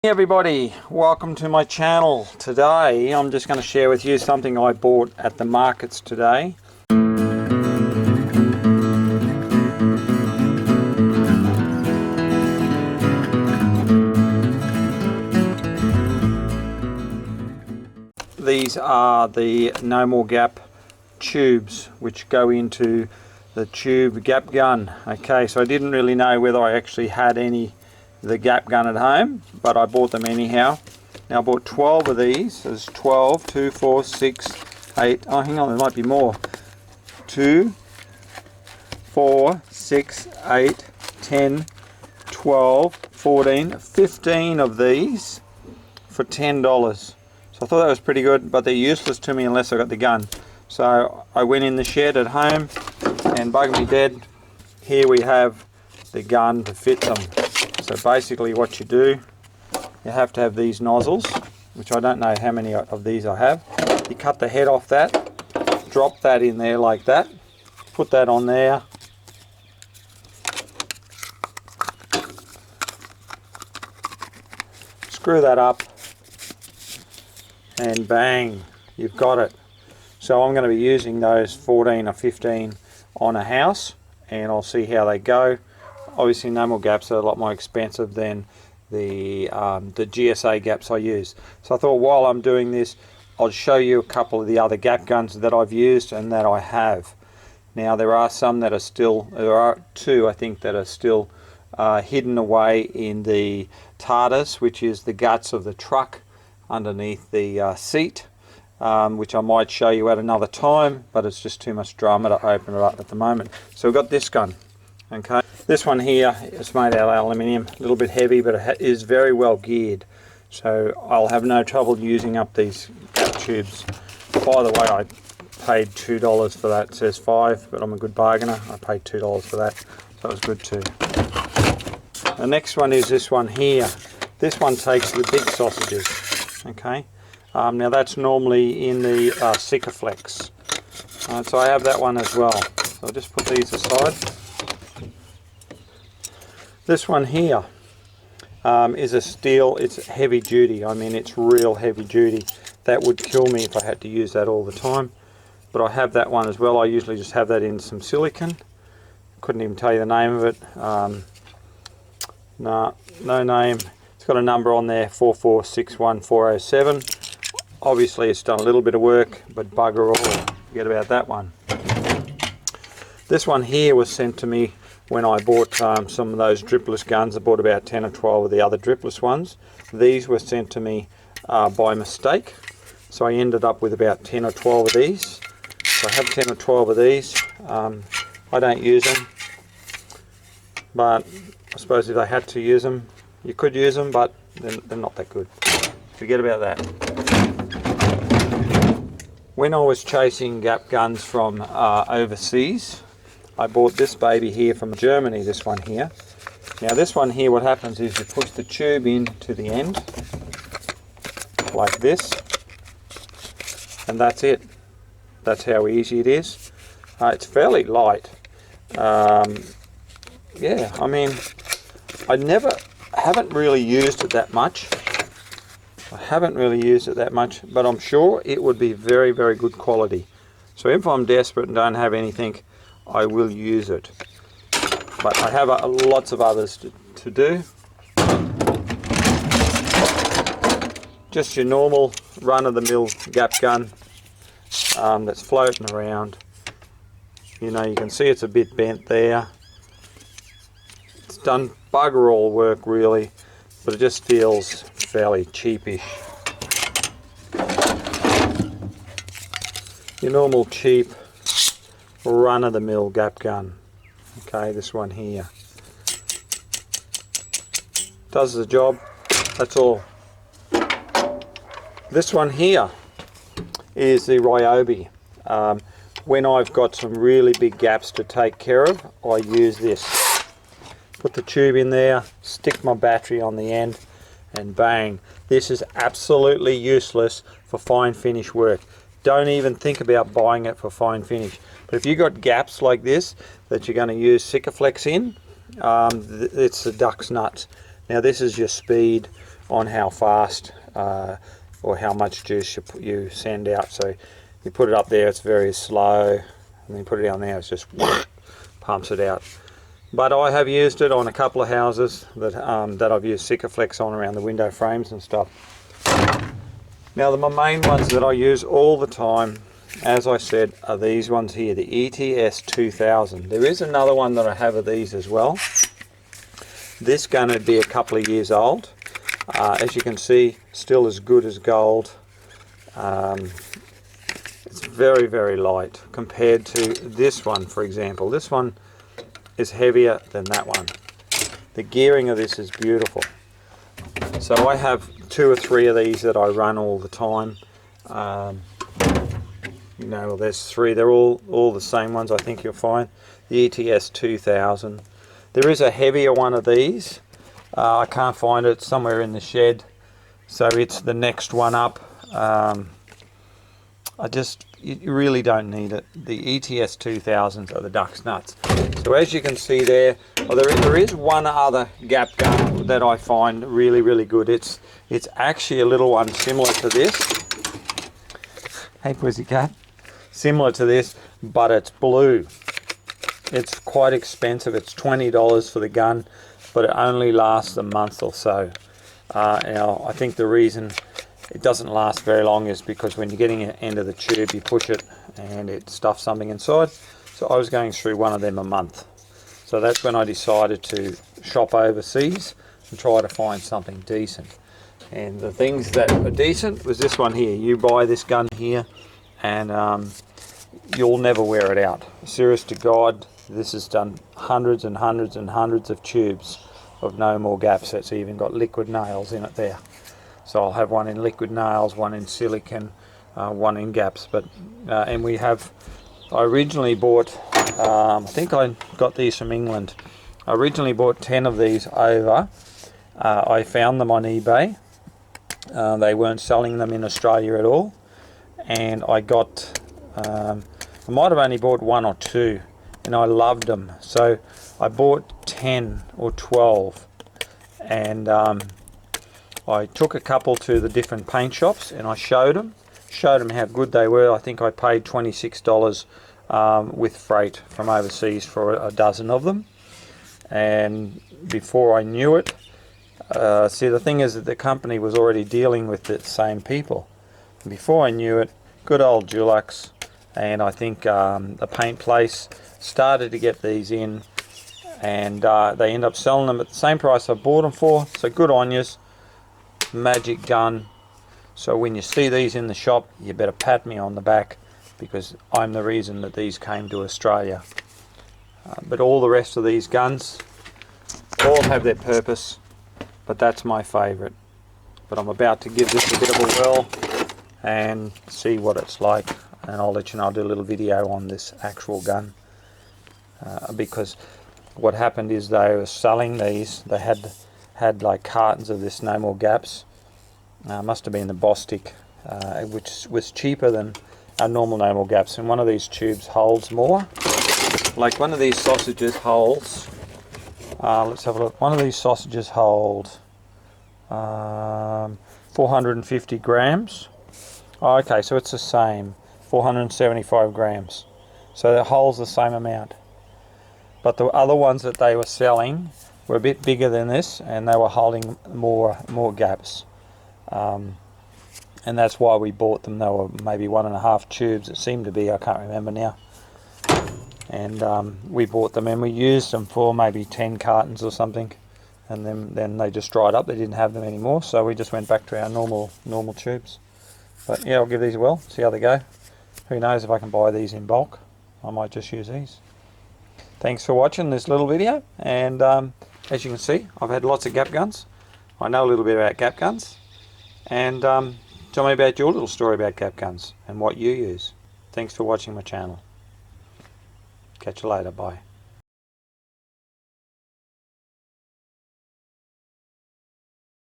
Hey everybody, welcome to my channel. Today I'm just going to share with you something I bought at the markets today. These are the No More Gap tubes which go into the tube gap gun. Okay, so I didn't really know whether I actually had the gap gun at home, but I bought them anyhow. Now I bought 12 of these. There's 12, 2, 4, 6, 8, oh hang on, there might be more. 2, 4, 6, 8, 10, 12, 14, 15 of these for $10. So I thought that was pretty good, but they're useless to me unless I got the gun. So I went in the shed at home and bugged me dead. Here we have the gun to fit them. So basically what you do, you have to have these nozzles, which I don't know how many of these I have. You cut the head off that, drop that in there like that, put that on there, screw that up, and bang, you've got it. So I'm going to be using those 14 or 15 on a house, and I'll see how they go. Obviously No More Gaps are a lot more expensive than the GSA gaps I use. So I thought while I'm doing this, I'll show you a couple of the other gap guns that I've used and that I have. Now there are some that are still, there are two I think that are still hidden away in the TARDIS, which is the guts of the truck underneath the seat, which I might show you at another time, but it's just too much drama to open it up at the moment. So we've got this gun. Okay, this one here is made out of aluminium, a little bit heavy, but it is very well geared, so I'll have no trouble using up these gap tubes. By the way, I paid $2 for that. It says $5, but I'm a good bargainer. I paid $2 for that, so that was good too. The next one is this one here. This one takes the big sausages. Okay, now that's normally in the Sikaflex. So I have that one as well. So I'll just put these aside. This one here is a steel. It's heavy duty. I mean, it's real heavy duty. That would kill me if I had to use that all the time. But I have that one as well. I usually just have that in some silicone. Couldn't even tell you the name of it. No name. It's got a number on there, 4461407. Obviously it's done a little bit of work, but bugger all. Forget about that one. This one here was sent to me when I bought some of those dripless guns. I bought about 10 or 12 of the other dripless ones. These were sent to me by mistake. So I ended up with about 10 or 12 of these. So I have 10 or 12 of these. I don't use them, but I suppose if I had to use them, you could use them, but they're not that good. Forget about that. When I was chasing gap guns from overseas, I bought this baby here from Germany, this one here. Now this one here, what happens is you push the tube in to the end, like this, and that's it. That's how easy it is. It's fairly light. Yeah, I mean, I haven't really used it that much. I haven't really used it that much, but I'm sure it would be very, very good quality. So if I'm desperate and don't have anything, I will use it. But I have lots of others to do. Just your normal run-of-the-mill gap gun that's floating around. You know, you can see it's a bit bent there. It's done bugger all work really, but it just feels fairly cheapish. Your normal cheap run-of-the-mill gap gun. Okay, this one here does the job. That's all. This one here is the Ryobi. When I've got some really big gaps to take care of, I use this. Put the tube in there, stick my battery on the end, and bang. This is absolutely useless for fine finish work. Don't even think about buying it for fine finish. But if you've got gaps like this that you're going to use Sikaflex in, it's the duck's nuts. Now this is your speed on how fast or how much juice you send out. So you put it up there, it's very slow, and then you put it down there, it's just pumps it out. But I have used it on a couple of houses that I've used Sikaflex on around the window frames and stuff. Now the main ones that I use all the time, as I said, are these ones here, the ETS 2000. There is another one that I have of these as well. This gun would be a couple of years old. As you can see, still as good as gold. It's very, very light compared to this one, for example. This one is heavier than that one. The gearing of this is beautiful. So I have 2 or 3 of these that I run all the time. You know, well, there's 3. They're all the same ones, I think you'll find. The ETS 2000. There is a heavier one of these. I can't find it. It's somewhere in the shed. So it's the next one up. You really don't need it. The ETS 2000s are the duck's nuts. So as you can see there, there is one other gap gun that I find really, really good. It's actually a little one similar to this. Hey pussycat. Similar to this, but it's blue. It's quite expensive. It's $20 for the gun, but it only lasts a month or so. Now, I think the reason it doesn't last very long is because when you're getting it into the tube, you push it and it stuffs something inside. So I was going through one of them a month. So that's when I decided to shop overseas and try to find something decent. And the things that are decent was this one here. You buy this gun here and you'll never wear it out. Serious to God, this has done hundreds and hundreds and hundreds of tubes of no more gaps. It's even got liquid nails in it there. So I'll have one in liquid nails, one in silicon, one in gaps. But and I originally bought, I think I got these from England. I originally bought 10 of these over. I found them on eBay. They weren't selling them in Australia at all. And I got, I might have only bought 1 or 2, and I loved them. So I bought 10 or 12, and I took a couple to the different paint shops and I showed them how good they were. I think I paid $26 with freight from overseas for a dozen of them. And before I knew it, see, the thing is that the company was already dealing with the same people. Before I knew it, good old Dulux, and I think the paint place started to get these in, and they end up selling them at the same price I bought them for. So good on yous. Magic gun. So when you see these in the shop, you better pat me on the back, because I'm the reason that these came to Australia. But all the rest of these guns all have their purpose, but that's my favourite. But I'm about to give this a bit of a whirl and see what it's like, and I'll let you know. I'll do a little video on this actual gun, because what happened is they were selling these. They had like cartons of this No More Gaps. Must have been the Bostik, which was cheaper than our normal No More Gaps. And one of these tubes holds more. Like one of these sausages holds, let's have a look. One of these sausages hold 450 grams. Oh, okay, so it's the same, 475 grams. So it holds the same amount. But the other ones that they were selling were a bit bigger than this, and they were holding more gaps. And that's why we bought them. They were maybe 1.5 tubes, it seemed to be, I can't remember now. And we bought them and we used them for maybe 10 cartons or something, and then they just dried up. They didn't have them anymore, so we just went back to our normal tubes. But yeah, I'll give these a whirl, see how they go. Who knows if I can buy these in bulk. I might just use these. Thanks for watching this little video, and as you can see, I've had lots of gap guns. I know a little bit about gap guns, and tell me about your little story about gap guns and what you use. Thanks for watching my channel. Catch you later, bye.